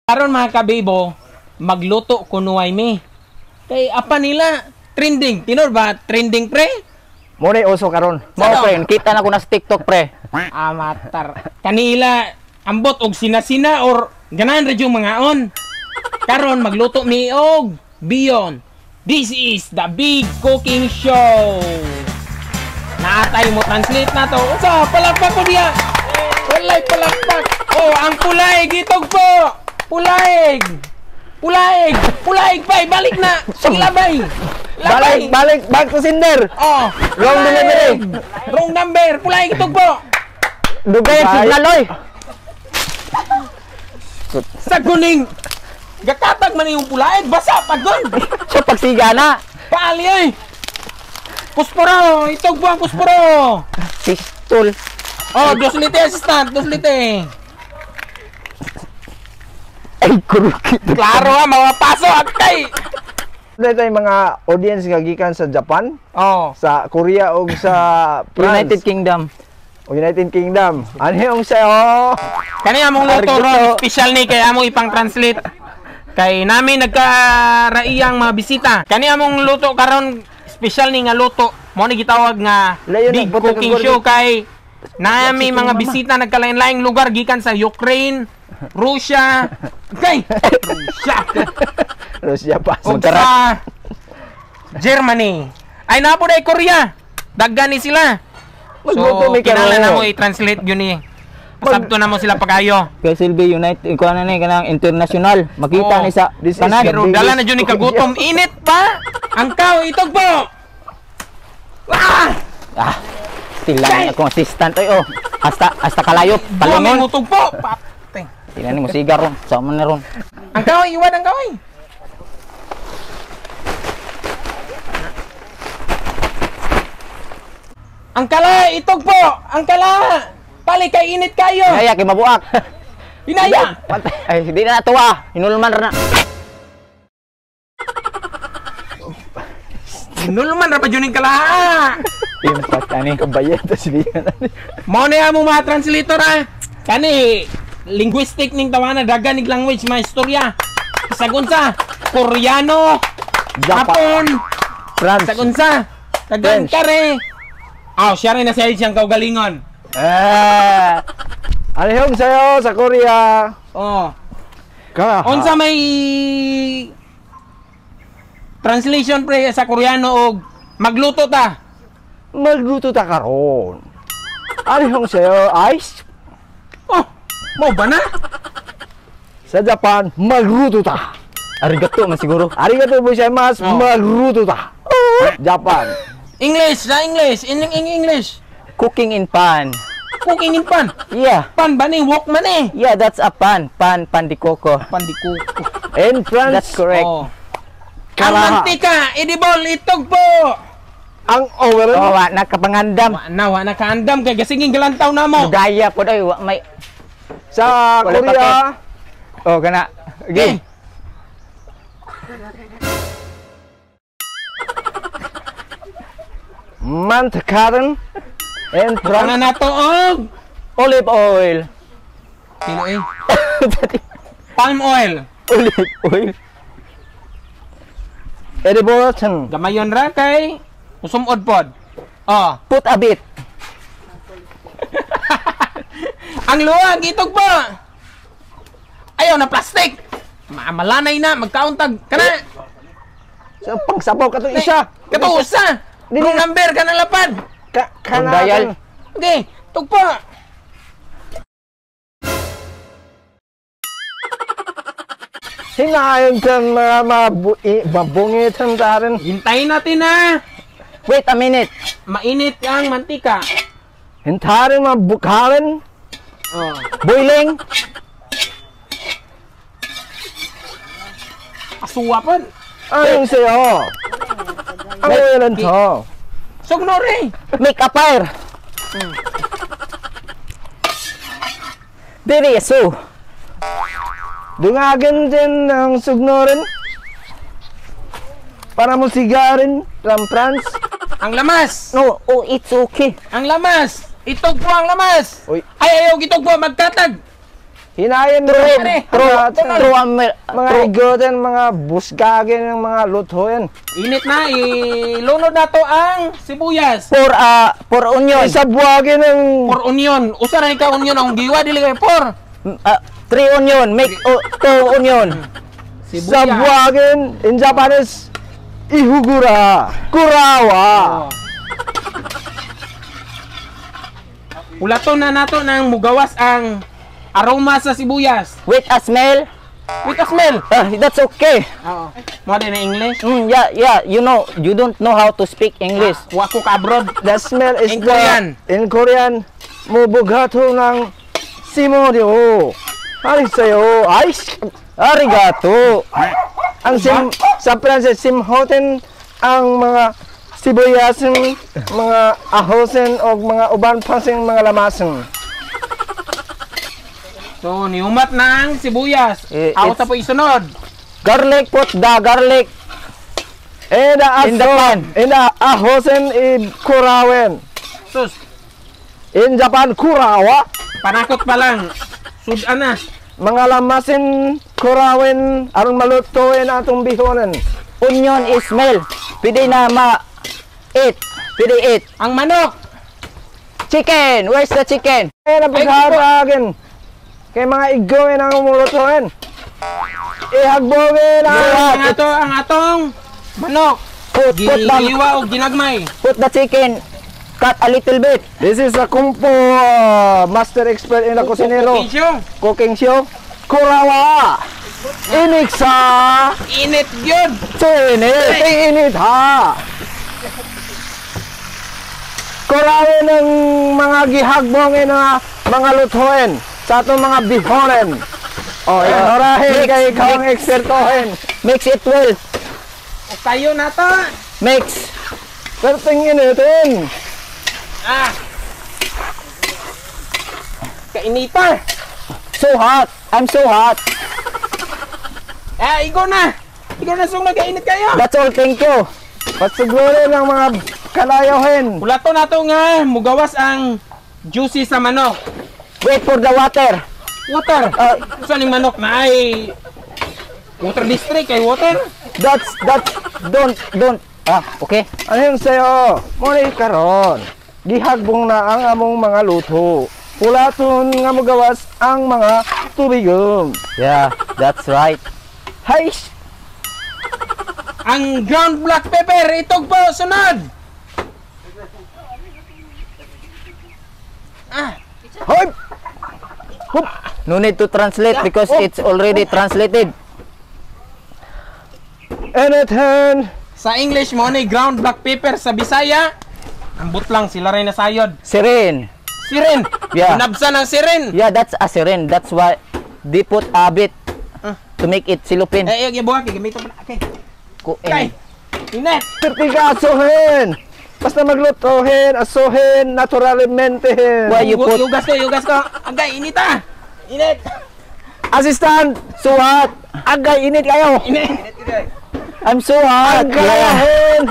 Karon mga kabibo, magluto kunuay mi. Kay apa nila trending, tinor ba trending pre? Mo na uso karon. Mo Sano? pre, kita na ko na sa TikTok pre. Amatar. Kanila ambot og sina-sina or ganahan ra yung mga on. Karon magluto mi og Beyond. This is the big cooking show. Naatay mo translate na to. Unsa palakpak ko diya? Walay palakpak. Oh, ang pulaig itog po. Pulaig. Pulaig. Pulaig bay, balik na. Sige labay. Labay. Balik, back to sender. Oh, Wrong delivery. Wrong number. Pulaig itog po. Dugay signal oy. Sa kuning. Gakatag man yung pulaig. Basa pagod. So pagsiga na. Paali ay. Pusporo. Itog po ang pusporo. Pistol. Oh, 2 lite assistant. 2 lite. Ay kurukit. Klaro ha, mawapasok kay. Dito yung mga audience nga gikan sa Japan, Oh. sa Korea o sa France, United Kingdom. o United Kingdom. Ano yung sa'yo? Kani among luto Arguto. ron, special ni kay amo ipang translate. Kay namin nagkaraiyang mga bisita. Kani among luto karon special ni nga luto. Mo ni gitawag nga Layo big na, butang cooking kagwari. show kay nami mga bisita nagkalain-laing lugar gikan sa Ukraine, Russia, kay Russia. Russia pa. ug sa Germany. Ay napo day Korea. Daggan ni sila. Magluto So, may kinala na karo. mo i-translate yun eh. Pasabto na mo sila pagayo. Kay Silvi United ko na ni kanang international. Makita Oh, ni sa this is kanan. Pero dala na dyan ni kagutom. Init pa! Ang kaw, itog po! Ah! Ah. Tilang akong assistant oy oh. Hasta kalayo. Buwang Palingon. mutog po! Patay. Tinan ni mo sigar ron. Sa man na ron. Ang kaw, iwan ang kaw eh. Ang kala, itog po! Ang kala! Pali kay init kayo! Kaya kay mabuak. Hinaya! Ay, di na natuwa. Hinulman ra na. Nulman ra pa dyan yung kala! Impact ani. Kabayan ta sila. Mao na mo mga translator ha. Kani linguistic ning tawana dagan ning language mga istorya. Sagun sa Koreano, Japon, France. sagun sa dagan French. kare. Aw, siya rin na siya siyang kaugalingon. Ano yung sa'yo sa Korea? Oh, Ka. unsa may translation pre sa Koreano og magluto ta. Magluto ta karon. Ano yung sa'yo? Ice? Oh, mo ba na? Sa Japan, magluto ta. Arigato man siguro. Arigato gozaimasu. Oh. Magluto ta. Japan. English, sa English, in English. Cooking in pan. Cooking in pan. Yeah. Pan ba ni walk man eh. Yeah, that's a pan. Pan di coco. Pan di kuko. In France, That's correct. Oh. Ang Kalaha. mantika, edible, itog po. ang over. Oh, wa nakapangandam. Wa na kaandam kay gasinging galantaw na mo. Budaya po doy, wa may Sa Wala pa Korea, oh kana. Okay. Okay. mantikaran. In Ano France, na to og Olive oil. Pilo eh. Palm oil. Olive oil. edible chen. Gamayon ra kay usumod pod. Oh, Put a bit. ang luwag itog po. Ayaw na plastic. Malanay na magkauntag kana. So, pangsabaw ka to isa. Kato usa. Dili Nung na. number ka na lapad. Dayal. Okay, tugpo. Hinayon kan mga mabungit ang darin. Hintayin natin na. Wait a minute. Mainit ang mantika. Hintarin mabukaran. Oh. Boiling. Asuwa pa. Ayun sa'yo. Ang ilan to. Sugnore. Make a fire. Diri so. Dungagan din ng sugnorin. Para mo sigarin from France. Ang lamas. No, oh, it's okay. Ang lamas. Itog po ang lamas. Uy. Ay, ayaw itog po. Magkatag. Hinayin mo mga igotin, mga busgagin, mga lutuin. Init na, ilunod na to ang sibuyas. For onion. Isabuagin ng... For onion. Usa na ikaw onion ang giwa, dili kay for. 3 onion. Make 2 onion. Sibuyas. Sabuagin, in Japanese, ihugura. Kurawa. Ulaton na nato nang mugawas ang aroma sa sibuyas. With a smell. With a smell. That's okay. Oo. Mo din na English. Yeah. You don't know how to speak English. Wa ko ka abroad. The smell is In Korean. In Korean, mubughato ng simoryo. Arisayo. Arigato. Ang sa Pranses, simhoten ang mga sibuyasin, mga ahosin o mga uban pasing mga lamasin. So, niumat na ang sibuyas. Ako It's- sa po isunod. Garlic, put the garlic In in the pan. ahosin kurawin. Sus, In Japan, kurawa. panakot pa lang. Sudan na. Mga lamasin kurawin aron malutuin atong bihonan. Onion is smell. Pwede na ma-eat. Pwede eat. Ang manok. Chicken. Where's the chicken? Kaya napaghatagin. Kaya mga igawin ang umulutuin. Ihagbogin Ang atong manok. Put the Giliwa o ginagmay. chicken. Cut a little bit. This is a Kung Fu master expert in the kusinero. Cooking show. Kurawa. Iniksa. Init yun. Init ha. Kurawin ng mga gihagbongin na mga lutuin sa atong mga bihonen. Horahin kay ikaw ang ekspertohin. Mix it well. O kayo na to. Mix. Perting initin. Kainita. So hot. I'm so hot. Igo na. Igo na sung nagkainit kayo. That's all. Thank you. Patsigurin ng mga kalayohin. Ulato na to nga. Mugawas ang juicy sa manok. Wait for the water. Water. Saan yung manok na ay water district kay water? That's don't. Okay. Ano yung sa'yo? Muna karon. Gihagbong na ang among mga luto. Pulaton nga magawas ang mga tubigom. Yeah, that's right. Hay! Ang ground black pepper. Itog po. Sunod. Hoy! No need to translate because it's already translated. Anything! Sa English mo ni ground black pepper. Sa Bisaya, ambot lang sila rin nasayod. Siren. Siren. Yeah. Nabsa ng siren. Yeah, that's a siren. That's why they put a bit to make it silupin. Ibuha. Gamito pa na. Okay. Okay. Inet. Pertigasohin! Basta maglutohin, asuhin, naturalmente. Why you put Yugas ko. Agay, inita. Init. Assistant! suhat? Agay, init kayo. Init. I'm so hot. Anggayahin!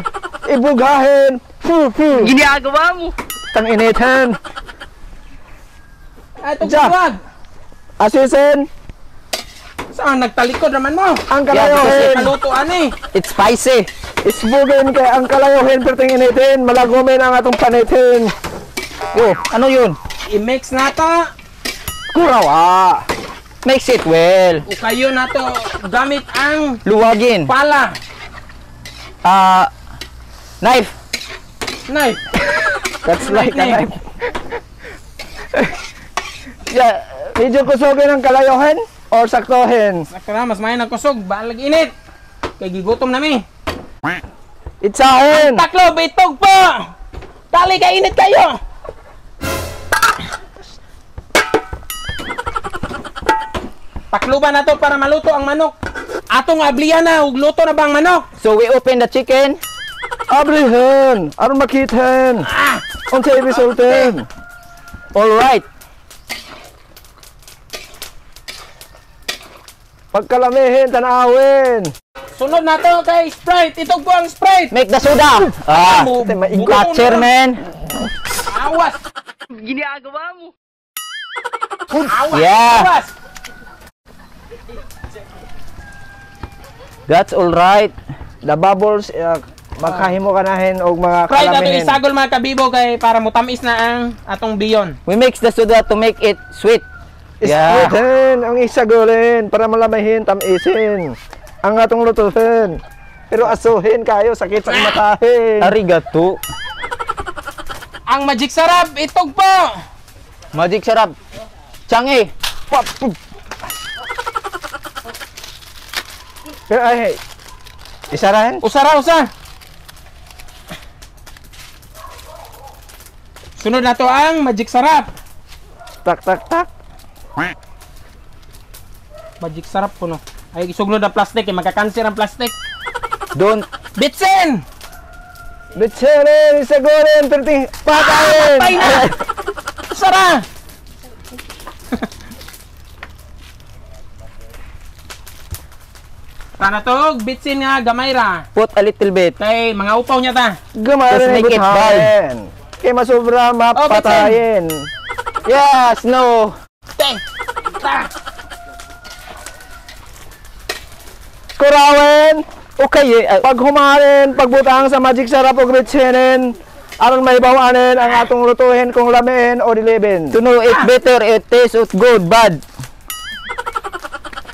Ibugahin! Ginagawa mo. Tang initin! Itong Diyan. buwag. Asisin! Saan nagtalikod naman mo? Ang Yeah, kalayohin! Kalutuan eh. It's spicy. Isbugin kay ang kalayohin perting initin! Malagumin ang atong panitin! Yo, ano yun? I-mix na to. Kurawa! Mix it well. O kayo na to gamit ang Luwagin. pala. Knife. Knife. That's like a Knife. knife! Yeah, medyo kusogin ang kalayohin or saktohin? Sakra, mas may nagkusog. Balag init. Kay gigutom na mi. Itsahin! Taklo, bitog po. Tali ka init kayo. Takluban na to para maluto ang manok. Atong ablihan na, ug luto na ba ang manok? So we open the chicken. Abrihin! Aron makitin! Unsay resultin? All right. Pagkalamihin, tanawin! Sunod na to kay Sprite. Itog po ang Sprite. Make the soda. Catcher, man. Awas. Yeah. Awas. That's all right. The bubbles, makahimo ka nahin og mga Try na to kalamihin. isagol mga kabibo kay para mutamis na ang atong biyon. We mix the soda to make it sweet. Yeah. Isputin, ang isagulin para malamahin, tamisin. Ang atong lutuhin. Pero asuhin kayo, sakit sa matahin. Arigato. Ang magic sarap, itog po! Magic sarap. Changi. Pop, pop. Pero ay, isarahin? Usara, usa! Sunod na to ang magic sarap. Tak, tak, tak. Magic sarap po no. Ay, isuglod ang plastic, eh. Magkakanser ang plastic. Don't. Bitsin! Bitserin, isagulin, perting, patayin! Patay na! Usara! Sana to, bitsin nga, gamay ra. Put a little bit. Kay, mga upaw niya ta. Gamarin Just ang make it buthain. Kaya masobra, mapatayin. Yes, no. Teng! Ta! Kurawin! Okay, pag humarin, pagbutang sa magic sarap o gritsinin, aron may bawanin ang atong lutuhin kung lamihin o dilibin. To know it better, it tastes good, bad.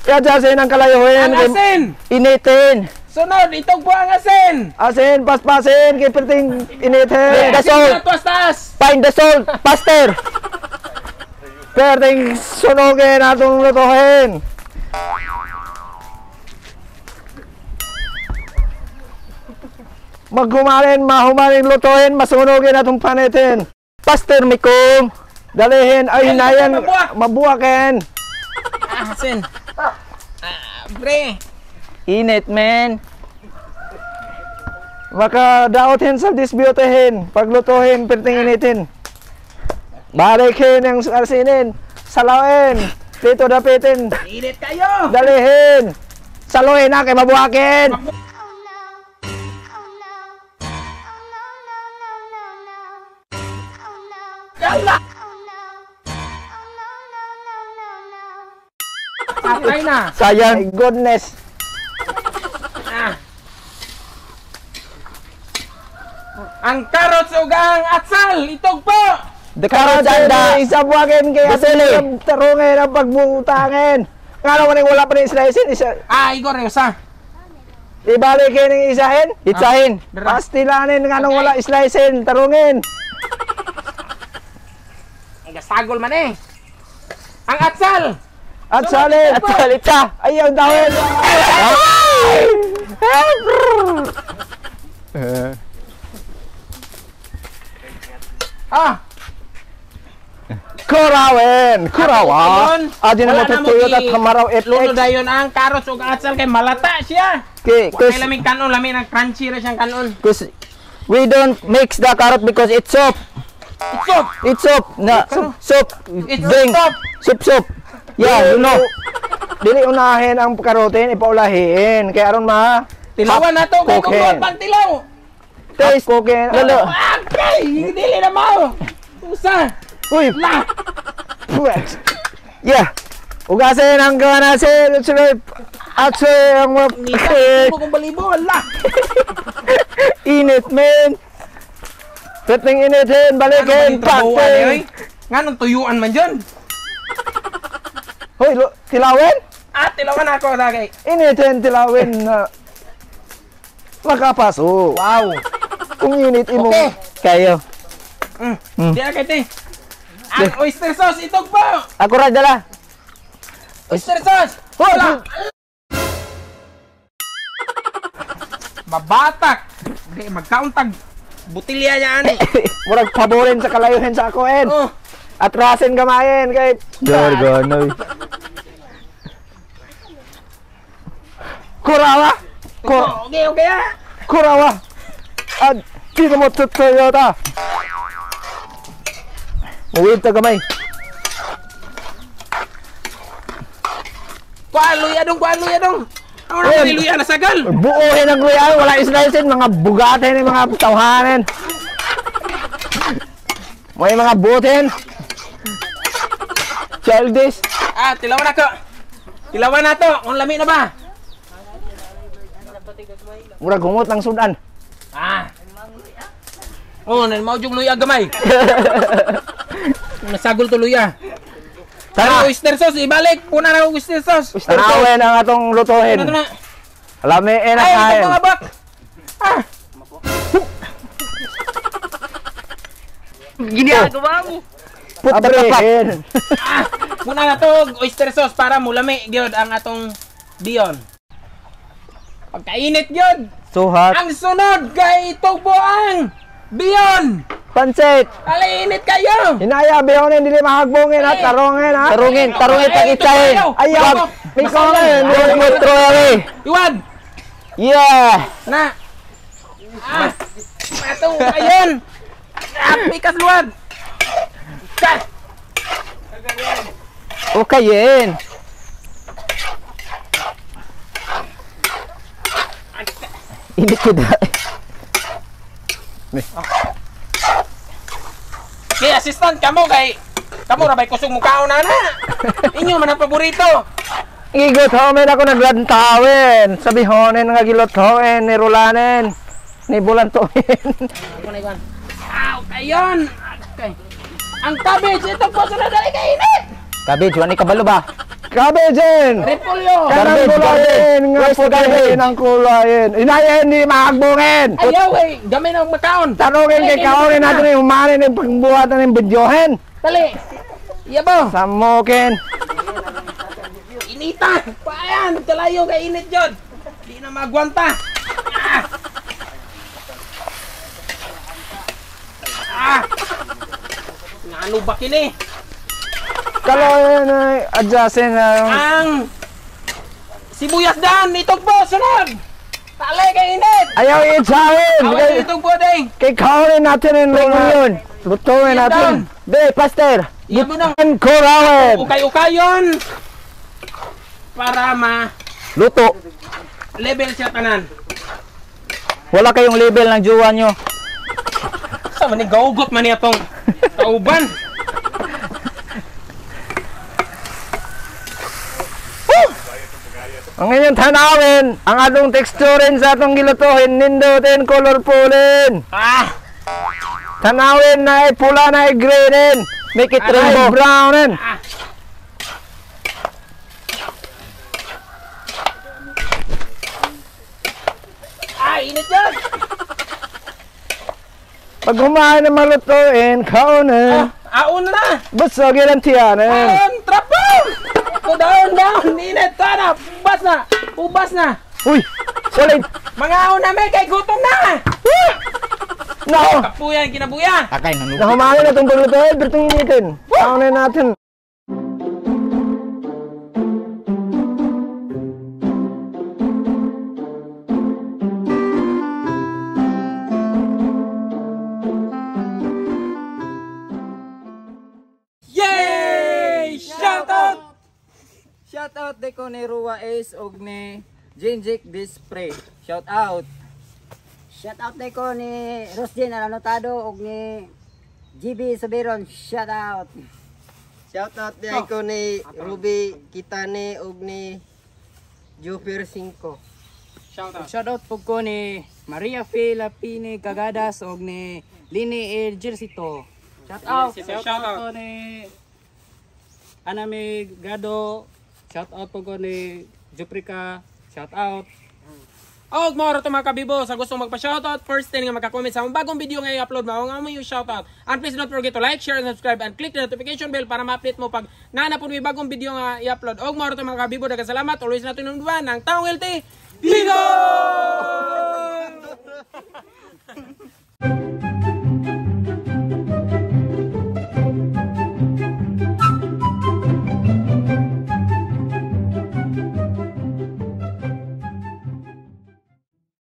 Kaya jasin ang kalayuhin. Ang asin! Initin. Sunod, itog po ang asin! Asin, paspasin, kay perting initin. The salt. Tuwas-taas! Find the salt faster. Perting sunugin atong lutuhin. Maghumarin, mahumarin lutuhin, masunugin atong panitin. Faster, Mikong. Dalihin, ay Ay, hinayan, mabuwak. mabuwakin. Asin! Pre! Init, man. Makadaotin sa disbyutehin, paglutuhin, perting initin. Balikin ang arsinin, salawin, dito dapitin, Init kayo! dalihin, saluhin na kay mabuhakin. Yalla! Patay na! Sayang. My goodness. Ah. Ang carrots ug ang atsal, itog po! The carrots and the... Isa buhakin kay Basili. asin, tarungin ang pagbutangin. Nga naman yung wala pa rin slicein, Igor, usa. ibalikin ang isahin. Itsahin. Pastilanin nga nang wala slicein, tarungin. Ang gasagol man eh. Ang atsal! At salin. At salita. Ayaw dawin. Ah! Kurawin! Kurawa! Adi na matutuyot at hamaraw Luno et-et. dayon ang carrots ug atsal kay malata siya. Okay, Kay lamig kanon, lamig ang crunchy ra siyang kanon. because we don't mix the carrot because it's soup. It's up! It's soup. Na, soup. It's Drink. soup. Soup. Yeah, you know. Dili unahin ang karotin, ipaulahiin. Kaya aron ma Tilawan na to kay kung Cocaine. pang tilaw. taste cooking. Lalo. Okay, dili na mo. Usa. Uy! La. Pwes! Yeah! Ugasin ang gawa natin! At ang Nisa mo kung balibo, la. init, men! Peting initin, balikin, patin! Nga nung tuyuan man dyan. Hoy, tilawin? Tilawan ako lagi. Initin, tilawin na makapaso. Wow. Kung init imo. Okay. Kayo. Di agad eh. Ang oyster sauce, itog po. Ako ra dala. Oyster sauce. Hoy! Wala. Mabatak. Di, magkauntag. Butilya niya ani. Murag paborin sa kalayuhin sa akoen. Oh. Atrasin gamayin kay... Garganoy. Kurawa! Okay, okay ah. Kurawa! At dito mo tutuyo ta. Uwid ta gamay. Kuan luya dong. Ano naman ni luya nasagal? Buuhin ang luya, wala islicein, mga bugatin, mga tawhanin. May mga butin. Childish. Tilawan ako. Ilawan na to. Kung lami na ba? Murag humot ng sudan. Ah. Oh, mau jung luya gamay. Nasagol to luya. Tara, oyster sauce ibalik. Puna na oyster sauce. Tanawin ang atong lutuhin. Ano na? Lamiin na Ay, kain. ito mga bak. Ah. Ginagawa mo. Put the kapak. Ah, muna na to oyster sauce para mulami gyud ang atong biyon. Pagkainit gyud. Suhat. Ang sunod kay tugbo ang biyon. Pansit. Aliinit kayo. Hinaya bihonin dili mahagbongin at tarongin ha. Tarungin pag-itsahin. Ayaw. Mikongin. Iwan. Yeah. Na. Ah. Atong ayon. Pikas luwad. Kat. Okay yin. Ini tidak. Kay assistant kamo ra bay kusog mukhaon na. Inyo man ang paborito. Igot homen ako naglantawin. Sabihonin nga gilotoin ni Rulanen. Ni Bulantuin. Ako na iwan. Aw, kayon. Okay. Ang cabbage ito po sunod dali kainit. Cabbage, wani kabalo ba? Kabejin. Repolyo. Kanang Garbage, kulayin nga Where's the putahin garbage? ang kulayin. Inayin ni mahagbongin. Ayaw gamay na makaon. Tanungin kay kaonin natin yung umanin yung pagbuhatan ng budyohin. Dali. Iyabo. Samukin. Initan. Paayan, kalayo kay init jud. Di na magwanta. Ah. Ano ba kini? Kaloyin ay adjustin na yung... Ang sibuyas daan, itog po, sunod! Tali kay init! Ayaw itsahin! Awan itog po, day! Kay kaonin natin yung yun. lutuin natin. Be, pastor! Iyabo na! Ang kurawin! Ukay-ukayon! Para Luto. ma-level siya tanan. Wala kayong label ng jowa nyo. Sa manig gaugot man niya tong kauban. Ang inyong tanawin, ang atong texturin sa atong gilutuhin, nindutin, colorfulin. Ah! Tanawin na ay pula na ay greenin. Make it Ay rainbow. brownin. Ah! Ah, init yan! Pag humain na malutuin, kaunin. Aon na! Busog yan ang tiyanin. Aon! Trapo! Down! Init! Tara! Ubas na! Ubas na! Uy! Solid! Mga aon na may kay gutom na! No! Kapuyan, kinabuyan! Kakain ng luto. Nahumain na itong paglutuin, pero itong initin. Kaunin natin. Yay! Shout out! Shout out de ko ni Rua Ace og ni Jinjik Dispray. Shout out. Shout out day ko ni Rosjen Alanotado ug ni GB Sabiron. Shout out. Shout out de ko ni Ruby Kitane og ni Jupiter 5. Shout out! Shout out po ko ni Maria Filipini Cagadas og ni Lini Ejercito. Shout out. Shout out. po ni Anami Gado. Shout out po ko ni Juprika. Shout out. Og mga ito mga kabibo, sa gusto magpa-shoutout, first thing nga magka-comment sa among bagong video nga i-upload, mao nga mo yung shoutout. And please don't forget to like, share, and subscribe, and click the notification bell para ma-update mo pag nanapon may bagong video nga i-upload. Og mga ito mga kabibo, daghang salamat, always natin yung duwan ng Taong LT, Bigo!